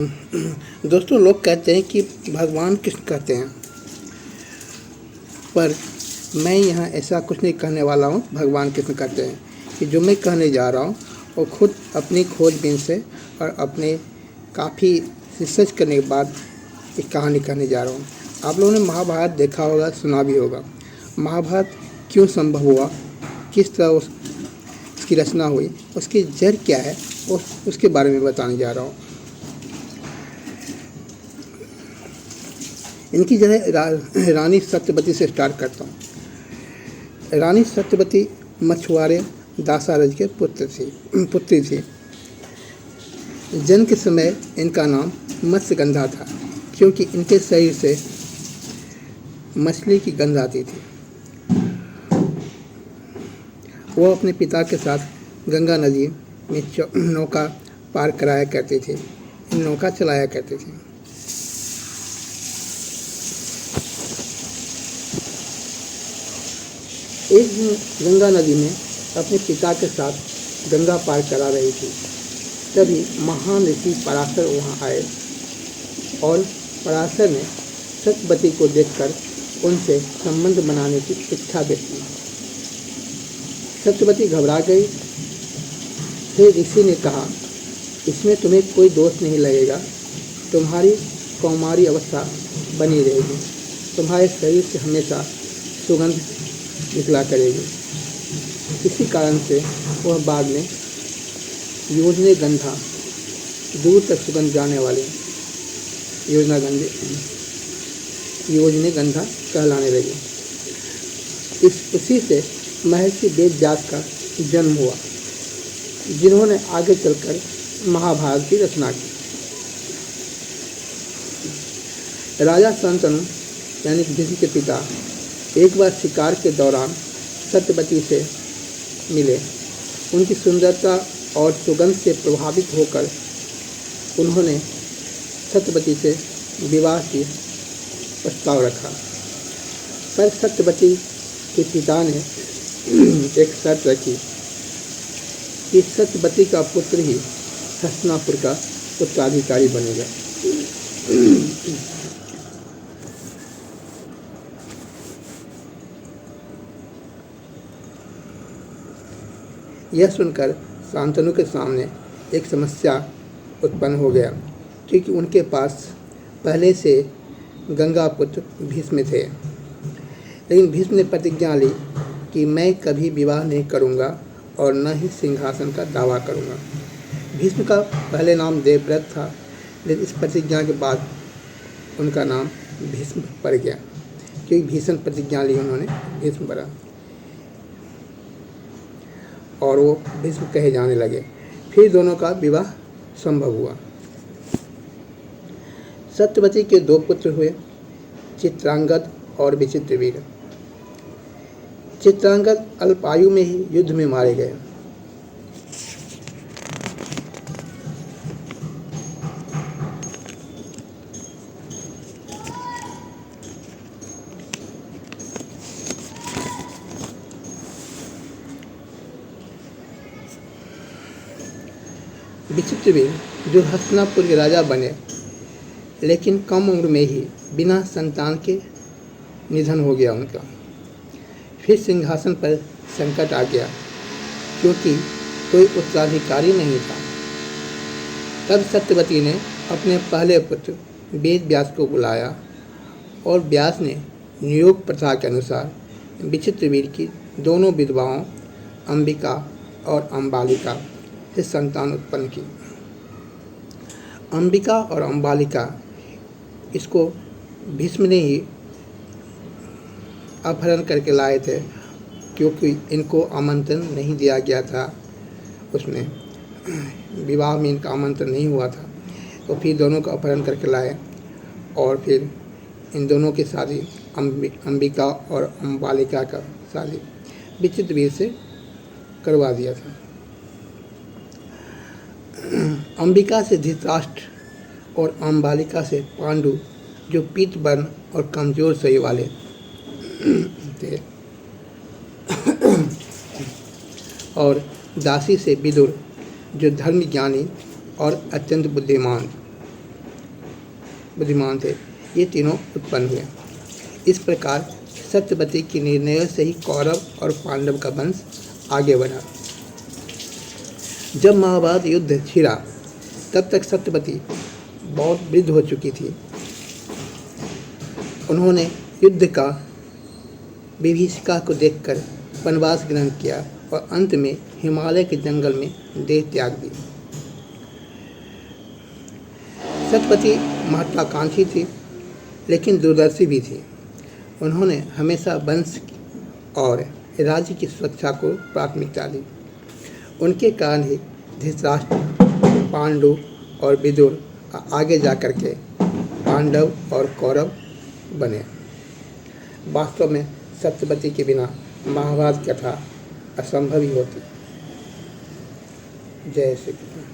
दोस्तों, लोग कहते हैं कि भगवान कृष्ण कहते हैं, पर मैं यहाँ ऐसा कुछ नहीं कहने वाला हूँ। भगवान कृष्ण कहते हैं कि जो मैं कहने जा रहा हूँ वो खुद अपनी खोजबीन से और अपने काफ़ी रिसर्च करने के बाद एक कहानी कहने जा रहा हूँ। आप लोगों ने महाभारत देखा होगा, सुना भी होगा। महाभारत क्यों संभव हुआ, किस तरह उसकी रचना हुई, उसकी जड़ क्या है, उसके बारे में बताने जा रहा हूँ। इनकी जगह रानी सत्यवती से स्टार्ट करता हूँ। रानी सत्यवती मछुआरे दासारज के पुत्री थी। जन्म के समय इनका नाम मत्स्यगंधा था, क्योंकि इनके शरीर से मछली की गंध आती थी। वो अपने पिता के साथ गंगा नदी में नौका पार कराया करती थी, नौका चलाया करती थी। एक दिन गंगा नदी में अपने पिता के साथ गंगा पार करा रही थी, तभी महान ऋषि पराशर वहाँ आए और पराशर ने सत्यवती को देखकर उनसे संबंध बनाने की इच्छा व्यक्त की। सत्यवती घबरा गई। फिर ऋषि ने कहा, इसमें तुम्हें कोई दोष नहीं लगेगा, तुम्हारी कौमारी अवस्था बनी रहेगी, तुम्हारे शरीर से हमेशा सुगंध निकला करेगी। इसी कारण से वह बाद में योजने गंधा, दूर तक सुगंध जाने वाले योजने गंधा कहलाने लगी। उसी से महर्षि वेद व्यास का जन्म हुआ, जिन्होंने आगे चलकर महाभारत की रचना की। राजा शांतनु यानी भीष्म के पिता एक बार शिकार के दौरान सत्यवती से मिले। उनकी सुंदरता और सुगंध से प्रभावित होकर उन्होंने सत्यवती से विवाह की प्रस्ताव रखा, पर सत्यवती के पिता ने एक शर्त रखी कि सत्यवती का पुत्र ही हस्तिनापुर का उत्तराधिकारी बनेगा। यह सुनकर शांतनु के सामने एक समस्या उत्पन्न हो गया, क्योंकि उनके पास पहले से गंगा पुत्र भीष्म थे। लेकिन भीष्म ने प्रतिज्ञा ली कि मैं कभी विवाह नहीं करूंगा और न ही सिंहासन का दावा करूंगा। भीष्म का पहले नाम देवव्रत था, लेकिन इस प्रतिज्ञा के बाद उनका नाम भीष्म पड़ गया, क्योंकि भीषण प्रतिज्ञा ली उन्होंने, भीष्म पड़ा और वो भीष्म कहे जाने लगे। फिर दोनों का विवाह संभव हुआ। सत्यवती के दो पुत्र हुए, चित्रांगद और विचित्रवीर। चित्रांगद अल्पायु में ही युद्ध में मारे गए। विचित्रवीर जो हस्तिनापुर के राजा बने, लेकिन कम उम्र में ही बिना संतान के निधन हो गया उनका। फिर सिंहासन पर संकट आ गया, क्योंकि कोई उत्तराधिकारी नहीं था। तब सत्यवती ने अपने पहले पुत्र वेद व्यास को बुलाया और व्यास ने नियोग प्रथा के अनुसार विचित्रवीर की दोनों विधवाओं अंबिका और अम्बालिका से संतान उत्पन्न की। अंबिका और अम्बालिका इसको भीष्म ने ही अपहरण करके लाए थे, क्योंकि इनको आमंत्रण नहीं दिया गया था, उसमें विवाह में इनका आमंत्रण नहीं हुआ था। तो फिर दोनों को अपहरण करके लाए और फिर इन दोनों की शादी अंबिका और अम्बालिका का शादी विचित्रवीर से करवा दिया था। अंबिका से धृतराष्ट्र और अम्बालिका से पांडु, जो पीत वर्ण और कमजोर शरीर वाले थे, और दासी से विदुर, जो धर्म ज्ञानी और अत्यंत बुद्धिमान बुद्धिमान थे, ये तीनों उत्पन्न हुए। इस प्रकार सत्यवती के निर्णयों से ही कौरव और पांडव का वंश आगे बढ़ा। जब महाभारत युद्ध छिड़ा तब तक सत्यवती बहुत वृद्ध हो चुकी थी। उन्होंने युद्ध का विभीषिका को देखकर वनवास ग्रहण किया और अंत में हिमालय के जंगल में देह त्याग दी। सत्यवती महत्वाकांक्षी थी, लेकिन दूरदर्शी भी थी। उन्होंने हमेशा वंश और राज्य की सुरक्षा को प्राथमिकता दी। उनके कारण ही धृतराष्ट्र, पांडु और विदुर आगे जाकर के पांडव और कौरव बने। वास्तव में सत्यवती के बिना महाभारत कथा असंभव ही होती। जय श्री कृष्ण।